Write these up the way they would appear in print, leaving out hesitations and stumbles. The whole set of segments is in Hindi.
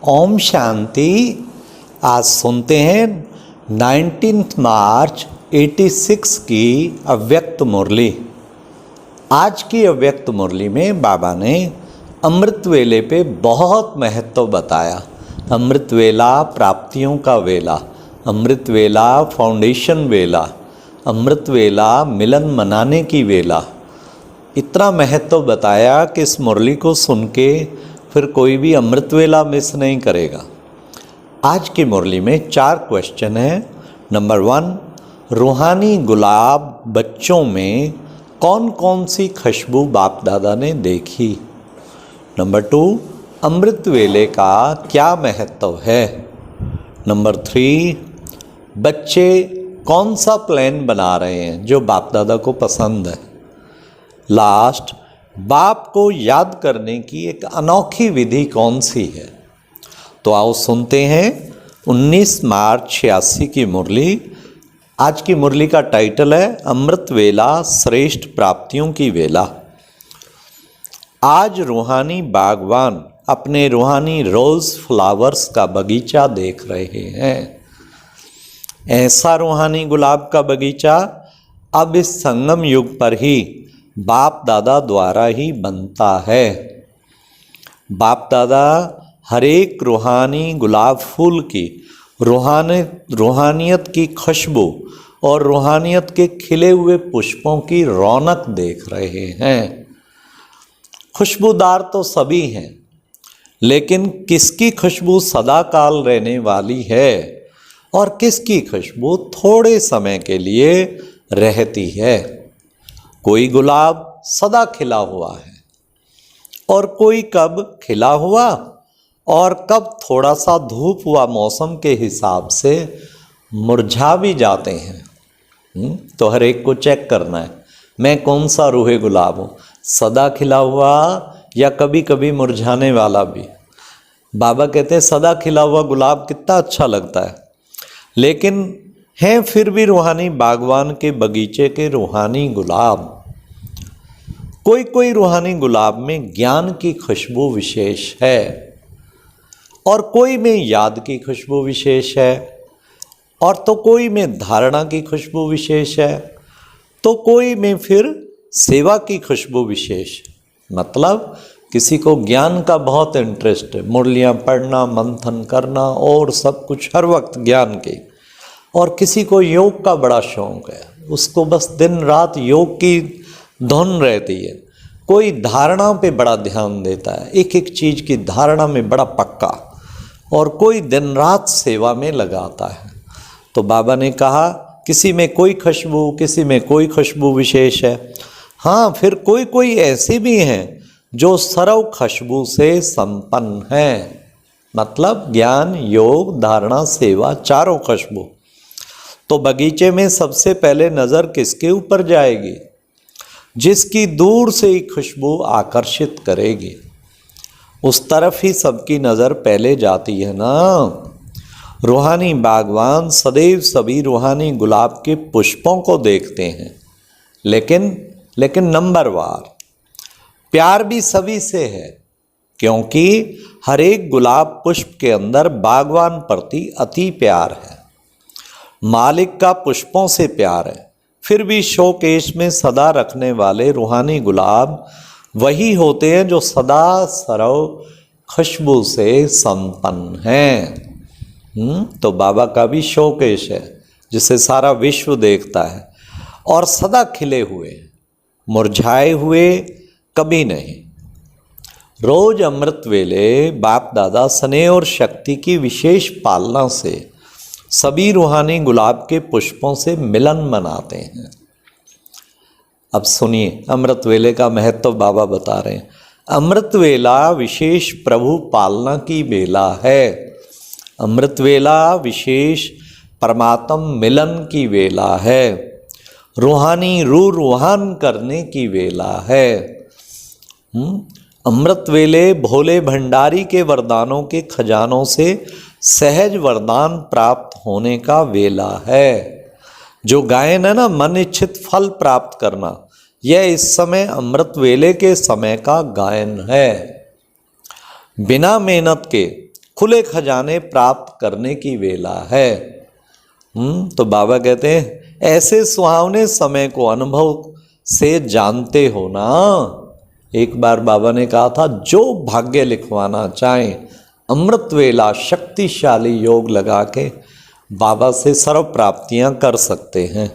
ओम शांति। आज सुनते हैं 19 मार्च 86 की अव्यक्त मुरली। आज की अव्यक्त मुरली में बाबा ने अमृत वेले पे बहुत महत्व बताया। अमृत वेला प्राप्तियों का वेला, अमृत वेला फाउंडेशन वेला, अमृत वेला मिलन मनाने की वेला। इतना महत्व बताया कि इस मुरली को सुन के फिर कोई भी अमृत वेला मिस नहीं करेगा। आज की मुरली में 4 क्वेश्चन हैं। नंबर 1, रूहानी गुलाब बच्चों में कौन कौन सी खुशबू बाप दादा ने देखी। नंबर 2, अमृत वेले का क्या महत्व है। नंबर 3, बच्चे कौन सा प्लान बना रहे हैं जो बाप दादा को पसंद है। लास्ट, बाप को याद करने की एक अनोखी विधि कौन सी है। तो आओ सुनते हैं 19 मार्च 86 की मुरली। आज की मुरली का टाइटल है अमृत वेला श्रेष्ठ प्राप्तियों की वेला। आज रूहानी बागवान अपने रूहानी रोज फ्लावर्स का बगीचा देख रहे हैं। ऐसा रूहानी गुलाब का बगीचा अब इस संगम युग पर ही बाप दादा द्वारा ही बनता है। बाप दादा हर एक रूहानी गुलाब फूल की रूहानियत की खुशबू और रूहानियत के खिले हुए पुष्पों की रौनक देख रहे हैं। खुशबूदार तो सभी हैं, लेकिन किसकी खुशबू सदा काल रहने वाली है और किसकी खुशबू थोड़े समय के लिए रहती है। कोई गुलाब सदा खिला हुआ है और कोई कब खिला हुआ और कब थोड़ा सा धूप हुआ मौसम के हिसाब से मुरझा भी जाते हैं। तो हर एक को चेक करना है, मैं कौन सा रूहे गुलाब हूँ, सदा खिला हुआ या कभी कभी मुरझाने वाला भी। बाबा कहते हैं सदा खिला हुआ गुलाब कितना अच्छा लगता है, लेकिन हैं फिर भी रूहानी बागवान के बगीचे के रूहानी गुलाब। कोई कोई रूहानी गुलाब में ज्ञान की खुशबू विशेष है और कोई में याद की खुशबू विशेष है और तो कोई में धारणा की खुशबू विशेष है, तो कोई में फिर सेवा की खुशबू विशेष। मतलब किसी को ज्ञान का बहुत इंटरेस्ट है, मुरलियाँ पढ़ना, मंथन करना और सब कुछ हर वक्त ज्ञान के, और किसी को योग का बड़ा शौक है, उसको बस दिन रात योग की धुन रहती है। कोई धारणा पे बड़ा ध्यान देता है, एक एक चीज़ की धारणा में बड़ा पक्का, और कोई दिन रात सेवा में लगाता है। तो बाबा ने कहा किसी में कोई खुशबू, किसी में कोई खुशबू विशेष है। हाँ, फिर कोई कोई ऐसे भी हैं जो सर्व खुशबू से संपन्न हैं। मतलब ज्ञान, योग, धारणा, सेवा, चारों खुशबू। तो बगीचे में सबसे पहले नज़र किसके ऊपर जाएगी? जिसकी दूर से ही खुशबू आकर्षित करेगी, उस तरफ ही सबकी नज़र पहले जाती है ना। रूहानी बागवान सदैव सभी रूहानी गुलाब के पुष्पों को देखते हैं, लेकिन नंबरवार प्यार भी सभी से है, क्योंकि हर एक गुलाब पुष्प के अंदर बागवान प्रति अति प्यार है। मालिक का पुष्पों से प्यार है। फिर भी शोकेश में सदा रखने वाले रूहानी गुलाब वही होते हैं जो सदा सर्व खुशबू से संपन्न हैं। तो बाबा का भी शोकेश है जिसे सारा विश्व देखता है, और सदा खिले हुए, मुरझाए हुए कभी नहीं। रोज अमृत वेले बाप दादा स्नेह और शक्ति की विशेष पालना से सभी रूहानी गुलाब के पुष्पों से मिलन मनाते हैं। अब सुनिए अमृत वेले का महत्व बाबा बता रहे हैं। अमृत वेला विशेष प्रभु पालना की वेला है। अमृत वेला विशेष परमात्म मिलन की वेला है। रूहानी रूहान करने की वेला है। अमृत वेले भोले भंडारी के वरदानों के खजानों से सहज वरदान प्राप्त होने का वेला है। जो गायन है ना, मन इच्छित फल प्राप्त करना, यह इस समय अमृत वेले के समय का गायन है। बिना मेहनत के खुले खजाने प्राप्त करने की वेला है। तो बाबा कहते हैं ऐसे सुहावने समय को अनुभव से जानते हो ना। एक बार बाबा ने कहा था जो भाग्य लिखवाना चाहे अमृत वेला शक्तिशाली योग लगा के बाबा से सर्व प्राप्तियां कर सकते हैं।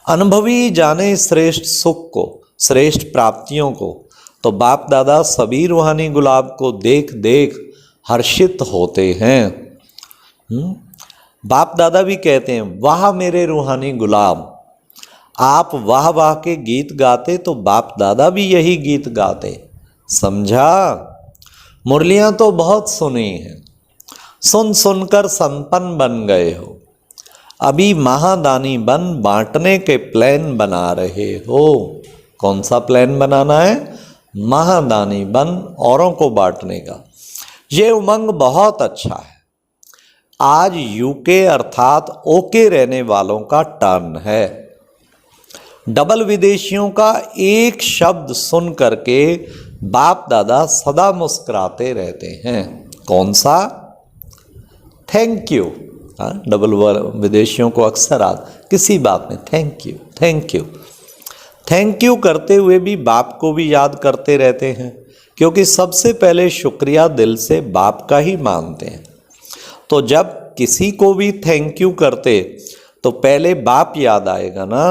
अनुभवी जाने श्रेष्ठ सुख को, श्रेष्ठ प्राप्तियों को। तो बाप दादा सभी रूहानी गुलाब को देख देख हर्षित होते हैं। बाप दादा भी कहते हैं वाह मेरे रूहानी गुलाब, आप वाह वाह के गीत गाते तो बाप दादा भी यही गीत गाते। समझा? मुरलियां तो बहुत सुनी हैं, सुन सुनकर संपन्न बन गए हो, अभी महादानी बन बांटने के प्लान बना रहे हो। कौन सा प्लान बनाना है? महादानी बन औरों को बांटने का। ये उमंग बहुत अच्छा है। आज यूके अर्थात ओके रहने वालों का टर्न है। डबल विदेशियों का एक शब्द सुन करके बाप दादा सदा मुस्कुराते रहते हैं। कौन सा? Thank you. डबल विदेशियों को अक्सर किसी बात में thank you thank you thank you करते हुए भी बाप को भी याद करते रहते हैं, क्योंकि सबसे पहले शुक्रिया दिल से बाप का ही मानते हैं। तो जब किसी को भी थैंक यू करते तो पहले बाप याद आएगा ना।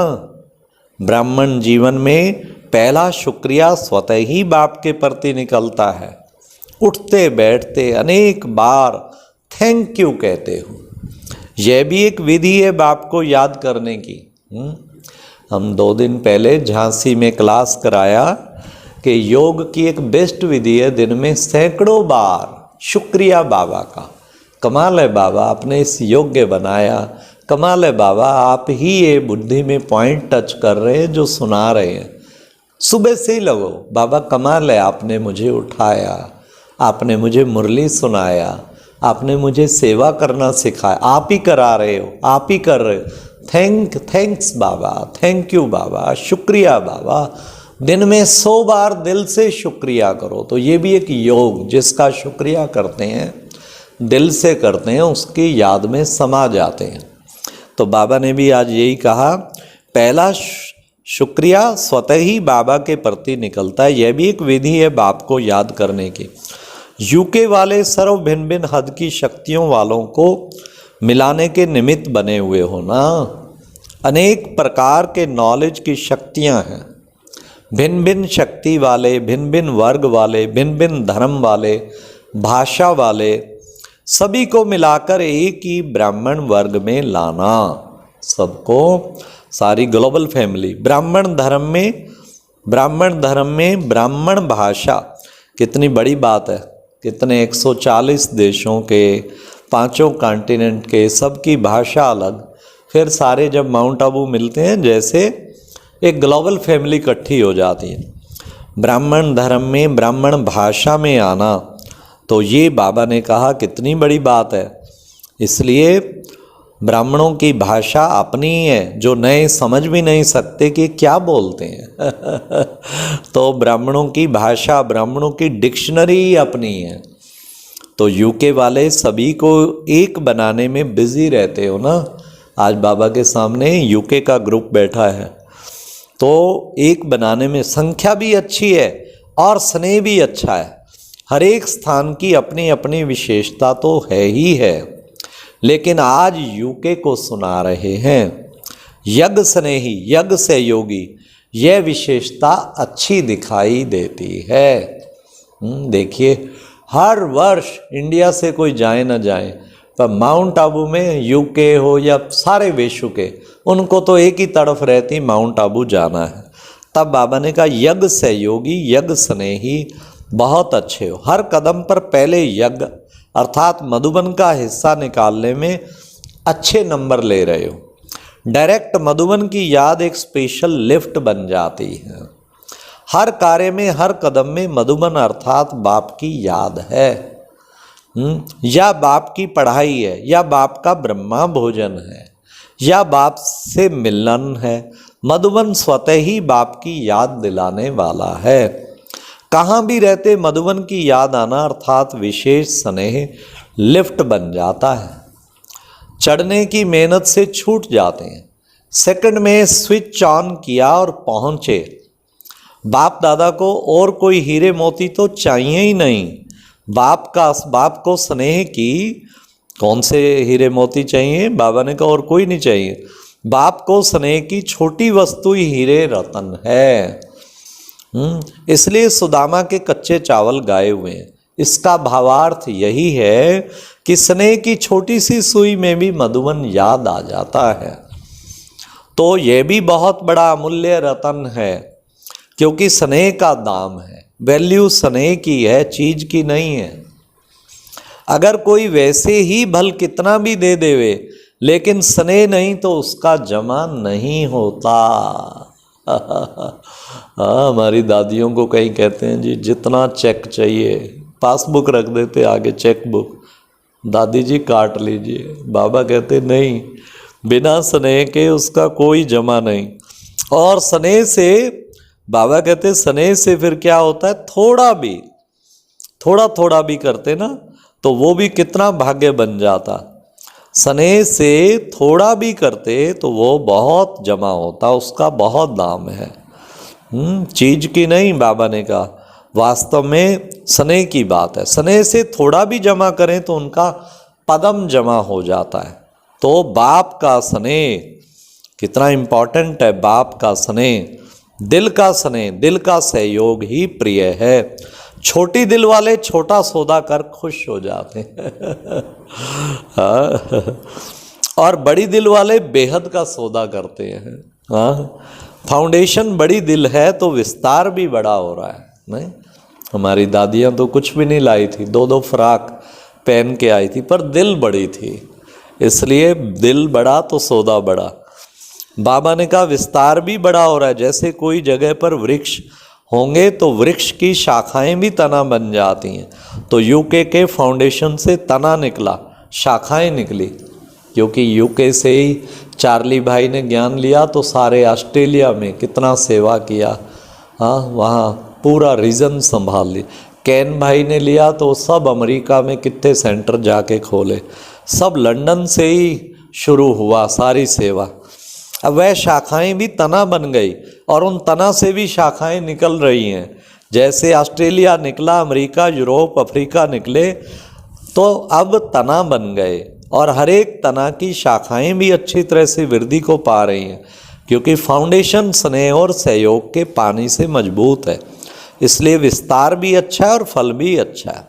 ब्राह्मण जीवन में पहला शुक्रिया स्वतः ही बाप के प्रति निकलता है। उठते बैठते अनेक बार थैंक यू कहते हो। यह भी एक विधि है बाप को याद करने की। हम 2 दिन पहले झांसी में क्लास कराया कि योग की एक बेस्ट विधि है दिन में सैकड़ों बार शुक्रिया बाबा का। कमाल है बाबा आपने इस योग्य बनाया, कमाल है बाबा आप ही ये बुद्धि में पॉइंट टच कर रहे हैं जो सुना रहे हैं। सुबह से ही लगो बाबा कमाल है आपने मुझे उठाया, आपने मुझे मुरली सुनाया, आपने मुझे सेवा करना सिखाया, आप ही करा रहे हो, आप ही कर रहे हो। थैंक्स बाबा, थैंक यू बाबा, शुक्रिया बाबा। दिन में 100 बार दिल से शुक्रिया करो। तो ये भी एक योग, जिसका शुक्रिया करते हैं दिल से करते हैं उसकी याद में समा जाते हैं। तो बाबा ने भी आज यही कहा, पहला शुक्रिया स्वतः ही बाबा के प्रति निकलता है। यह भी एक विधि है बाप को याद करने की। यूके वाले सर्व भिन्न भिन्न हद की शक्तियों वालों को मिलाने के निमित्त बने हुए हो ना। अनेक प्रकार के नॉलेज की शक्तियां हैं, भिन्न भिन्न शक्ति वाले, भिन्न भिन्न वर्ग वाले, भिन्न भिन्न धर्म वाले, भाषा वाले, सभी को मिलाकर एक ही ब्राह्मण वर्ग में लाना। सबको, सारी ग्लोबल फैमिली ब्राह्मण धर्म में ब्राह्मण भाषा, कितनी बड़ी बात है। कितने 140 देशों के, 5 कॉन्टिनेंट के, सबकी भाषा अलग। फिर सारे जब माउंट आबू मिलते हैं जैसे एक ग्लोबल फैमिली इकट्ठी हो जाती है। ब्राह्मण धर्म में ब्राह्मण भाषा में आना, तो ये बाबा ने कहा कितनी बड़ी बात है। इसलिए ब्राह्मणों की भाषा अपनी है, जो नए समझ भी नहीं सकते कि क्या बोलते हैं तो ब्राह्मणों की भाषा, ब्राह्मणों की डिक्शनरी अपनी है। तो यूके वाले सभी को एक बनाने में बिजी रहते हो ना। आज बाबा के सामने यूके का ग्रुप बैठा है, तो एक बनाने में संख्या भी अच्छी है और स्नेह भी अच्छा है। हर एक स्थान की अपनी अपनी विशेषता तो है ही है, लेकिन आज यूके को सुना रहे हैं यज्ञ स्नेही, यज्ञ से योगी, यह विशेषता अच्छी दिखाई देती है। देखिए हर वर्ष इंडिया से कोई जाए ना जाए, पर माउंट आबू में यूके हो या सारे विश्व के, उनको तो एक ही तरफ रहती माउंट आबू जाना है। तब बाबा ने कहा यज्ञ सहयोगी, यज्ञ स्नेही, बहुत अच्छे हो। हर कदम पर पहले यज्ञ अर्थात मधुबन का हिस्सा निकालने में अच्छे नंबर ले रहे हो। डायरेक्ट मधुबन की याद एक स्पेशल लिफ्ट बन जाती है। हर कार्य में, हर कदम में मधुबन अर्थात बाप की याद है, या बाप की पढ़ाई है, या बाप का ब्रह्मा भोजन है, या बाप से मिलन है। मधुबन स्वतः ही बाप की याद दिलाने वाला है। कहाँ भी रहते मधुबन की याद आना अर्थात विशेष स्नेह लिफ्ट बन जाता है। चढ़ने की मेहनत से छूट जाते हैं, सेकंड में स्विच ऑन किया और पहुँचे। बाप दादा को और कोई हीरे मोती तो चाहिए ही नहीं। बाप को स्नेह की कौन से हीरे मोती चाहिए? बाबा ने कहा और कोई नहीं चाहिए। बाप को स्नेह की छोटी वस्तु ही हीरे रतन है। इसलिए सुदामा के कच्चे चावल गाए हुए हैं। इसका भावार्थ यही है कि स्नेह की छोटी सी सुई में भी मधुबन याद आ जाता है। तो यह भी बहुत बड़ा अमूल्य रतन है, क्योंकि स्नेह का दाम है, वैल्यू स्नेह की है, चीज की नहीं है। अगर कोई वैसे ही भल कितना भी दे देवे, लेकिन स्नेह नहीं तो उसका जमा नहीं होता। हमारी दादियों को कहीं कहते हैं जी जितना चेक चाहिए, पासबुक रख देते आगे चेक बुक, दादी जी काट लीजिए। बाबा कहते नहीं, बिना स्नेह के उसका कोई जमा नहीं। और स्नेह से, बाबा कहते स्नेह से फिर क्या होता है, थोड़ा थोड़ा भी करते ना तो वो भी कितना भाग्य बन जाता। स्नेह से थोड़ा भी करते तो वो बहुत जमा होता, उसका बहुत दाम है। चीज की नहीं, बाबा ने कहा वास्तव में स्नेह की बात है। स्नेह से थोड़ा भी जमा करें तो उनका पदम जमा हो जाता है। तो बाप का स्नेह कितना इम्पोर्टेंट है। बाप का स्नेह, दिल का स्नेह, दिल का सहयोग ही प्रिय है। छोटी दिल वाले छोटा सौदा कर खुश हो जाते हैं और बड़ी दिल वाले बेहद का सौदा करते हैं। फाउंडेशन बड़ी दिल है तो विस्तार भी बड़ा हो रहा है। नहीं, हमारी दादियाँ तो कुछ भी नहीं लाई थी, 2-2 फ्राक पहन के आई थी, पर दिल बड़ी थी, इसलिए दिल बड़ा तो सौदा बड़ा। बाबा ने कहा विस्तार भी बड़ा हो रहा है। जैसे कोई जगह पर वृक्ष होंगे तो वृक्ष की शाखाएं भी तना बन जाती हैं। तो यूके के फाउंडेशन से तना निकला, शाखाएं निकली, क्योंकि यूके से ही चार्ली भाई ने ज्ञान लिया तो सारे ऑस्ट्रेलिया में कितना सेवा किया। वहाँ पूरा रीजन संभाल लिया। कैन भाई ने लिया तो सब अमेरिका में कितने सेंटर जाके खोले। सब लंदन से ही शुरू हुआ सारी सेवा। अब वह शाखाएं भी तना बन गई और उन तना से भी शाखाएं निकल रही हैं। जैसे ऑस्ट्रेलिया निकला, अमेरिका, यूरोप, अफ्रीका निकले, तो अब तना बन गए और हर एक तना की शाखाएं भी अच्छी तरह से वृद्धि को पा रही हैं, क्योंकि फाउंडेशन स्नेह और सहयोग के पानी से मजबूत है। इसलिए विस्तार भी अच्छा है और फल भी अच्छा है।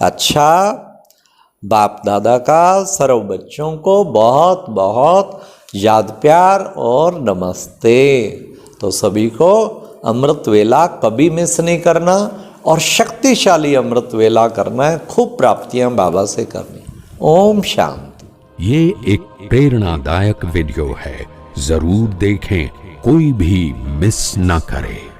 अच्छा, बाप दादा का सर्व बच्चों को बहुत बहुत याद प्यार और नमस्ते। तो सभी को अमृत वेला कभी मिस नहीं करना और शक्तिशाली अमृत वेला करना है, खूब प्राप्तियां बाबा से करनी। ओम शांति। ये एक प्रेरणादायक वीडियो है, जरूर देखें, कोई भी मिस ना करे।